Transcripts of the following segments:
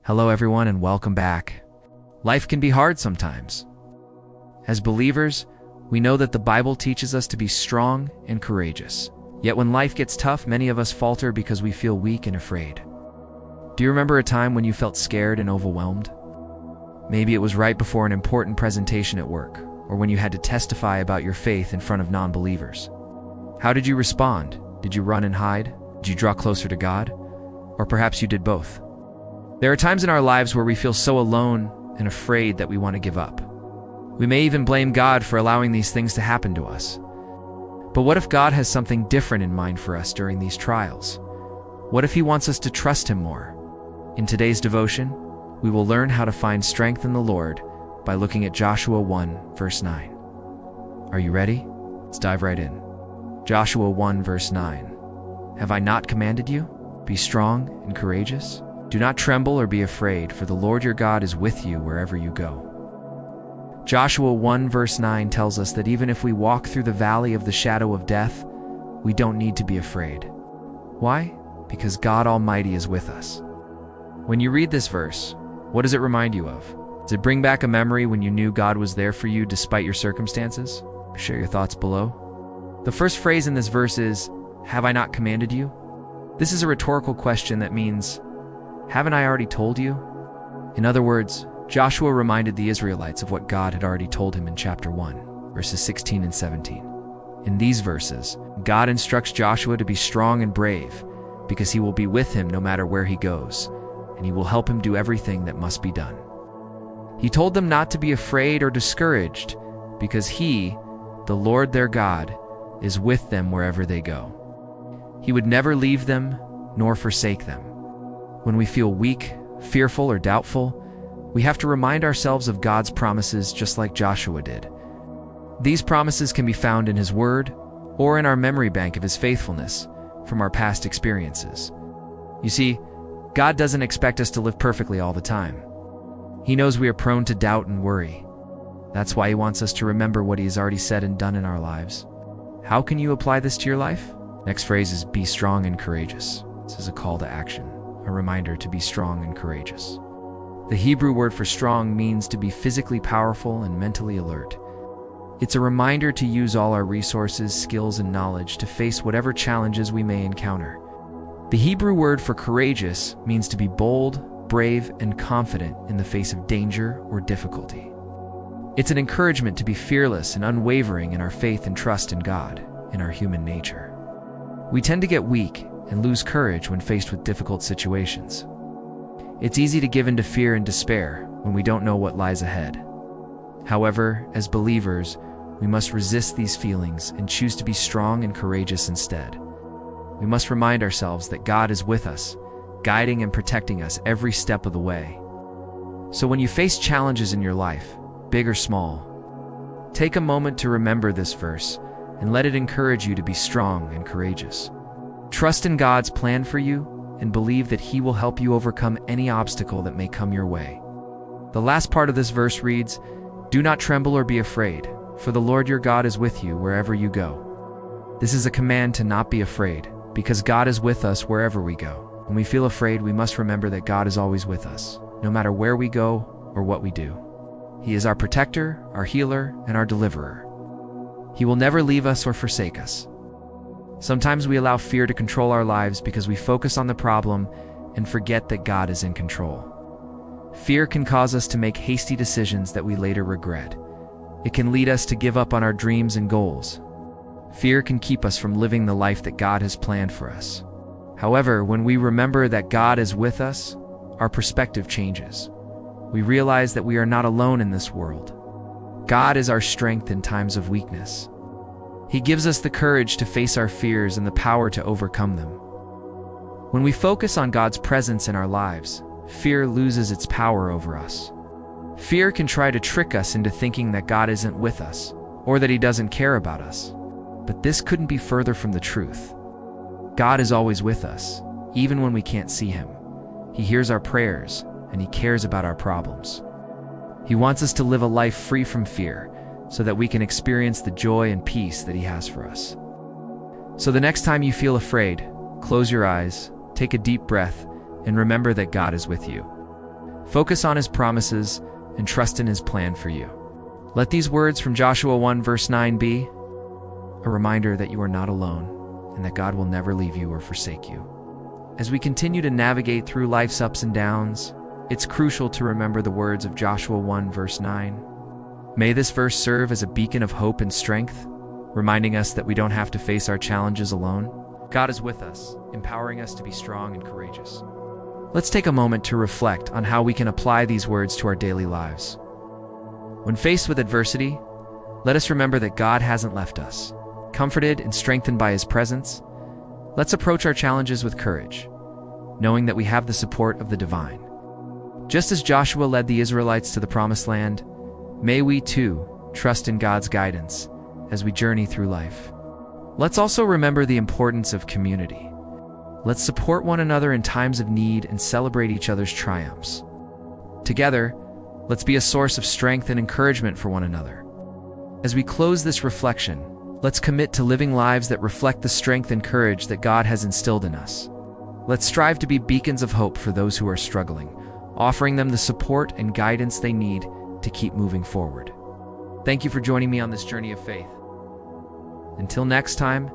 Hello everyone and welcome back. Life can be hard sometimes. As believers, we know that the Bible teaches us to be strong and courageous. Yet when life gets tough, many of us falter because we feel weak and afraid. Do you remember a time when you felt scared and overwhelmed? Maybe it was right before an important presentation at work, or when you had to testify about your faith in front of non-believers. How did you respond? Did you run and hide? Did you draw closer to God? Or perhaps you did both. There are times in our lives where we feel so alone and afraid that we want to give up. We may even blame God for allowing these things to happen to us. But what if God has something different in mind for us during these trials? What if He wants us to trust Him more? In today's devotion, we will learn how to find strength in the Lord by looking at Joshua 1, verse 9. Are you ready? Let's dive right in. Joshua 1, verse 9. Have I not commanded you? Be strong and courageous. Do not tremble or be afraid, for the Lord your God is with you wherever you go. Joshua 1 verse 9 tells us that even if we walk through the valley of the shadow of death, we don't need to be afraid. Why? Because God Almighty is with us. When you read this verse, what does it remind you of? Does it bring back a memory when you knew God was there for you despite your circumstances? Share your thoughts below. The first phrase in this verse is, "Have I not commanded you?" This is a rhetorical question that means, haven't I already told you? In other words, Joshua reminded the Israelites of what God had already told him in chapter 1, verses 16 and 17. In these verses, God instructs Joshua to be strong and brave because He will be with him no matter where he goes, and He will help him do everything that must be done. He told them not to be afraid or discouraged because He, the Lord their God, is with them wherever they go. He would never leave them nor forsake them. When we feel weak, fearful, or doubtful, we have to remind ourselves of God's promises just like Joshua did. These promises can be found in His Word or in our memory bank of His faithfulness from our past experiences. You see, God doesn't expect us to live perfectly all the time. He knows we are prone to doubt and worry. That's why He wants us to remember what He has already said and done in our lives. How can you apply this to your life? Next phrase is be strong and courageous. This is a call to action, a reminder to be strong and courageous. The Hebrew word for strong means to be physically powerful and mentally alert. It's a reminder to use all our resources, skills, and knowledge to face whatever challenges we may encounter. The Hebrew word for courageous means to be bold, brave, and confident in the face of danger or difficulty. It's an encouragement to be fearless and unwavering in our faith and trust in God, in our human nature. We tend to get weak and lose courage when faced with difficult situations. It's easy to give in to fear and despair when we don't know what lies ahead. However, as believers, we must resist these feelings and choose to be strong and courageous instead. We must remind ourselves that God is with us, guiding and protecting us every step of the way. So when you face challenges in your life, big or small, take a moment to remember this verse and let it encourage you to be strong and courageous. Trust in God's plan for you and believe that He will help you overcome any obstacle that may come your way. The last part of this verse reads, "Do not tremble or be afraid, for the Lord your God is with you wherever you go." This is a command to not be afraid, because God is with us wherever we go. When we feel afraid, we must remember that God is always with us, no matter where we go or what we do. He is our protector, our healer, and our deliverer. He will never leave us or forsake us. Sometimes we allow fear to control our lives because we focus on the problem and forget that God is in control. Fear can cause us to make hasty decisions that we later regret. It can lead us to give up on our dreams and goals. Fear can keep us from living the life that God has planned for us. However, when we remember that God is with us, our perspective changes. We realize that we are not alone in this world. God is our strength in times of weakness. He gives us the courage to face our fears and the power to overcome them. When we focus on God's presence in our lives, fear loses its power over us. Fear can try to trick us into thinking that God isn't with us, or that He doesn't care about us. But this couldn't be further from the truth. God is always with us, even when we can't see Him. He hears our prayers, and He cares about our problems. He wants us to live a life free from fear, so that we can experience the joy and peace that He has for us. So the next time you feel afraid, close your eyes, take a deep breath, and remember that God is with you. Focus on His promises and trust in His plan for you. Let these words from Joshua 1 verse 9 be a reminder that you are not alone and that God will never leave you or forsake you. As we continue to navigate through life's ups and downs, it's crucial to remember the words of Joshua 1 verse 9. May this verse serve as a beacon of hope and strength, reminding us that we don't have to face our challenges alone. God is with us, empowering us to be strong and courageous. Let's take a moment to reflect on how we can apply these words to our daily lives. When faced with adversity, let us remember that God hasn't left us. Comforted and strengthened by His presence, let's approach our challenges with courage, knowing that we have the support of the divine. Just as Joshua led the Israelites to the Promised Land, may we too trust in God's guidance as we journey through life. Let's also remember the importance of community. Let's support one another in times of need and celebrate each other's triumphs. Together, let's be a source of strength and encouragement for one another. As we close this reflection, let's commit to living lives that reflect the strength and courage that God has instilled in us. Let's strive to be beacons of hope for those who are struggling, offering them the support and guidance they need to keep moving forward. Thank you for joining me on this journey of faith. Until next time,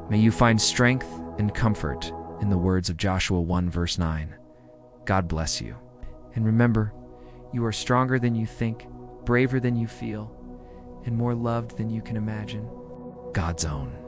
may you find strength and comfort in the words of Joshua 1 verse 9. God bless you. And remember, you are stronger than you think, braver than you feel, and more loved than you can imagine. God's own.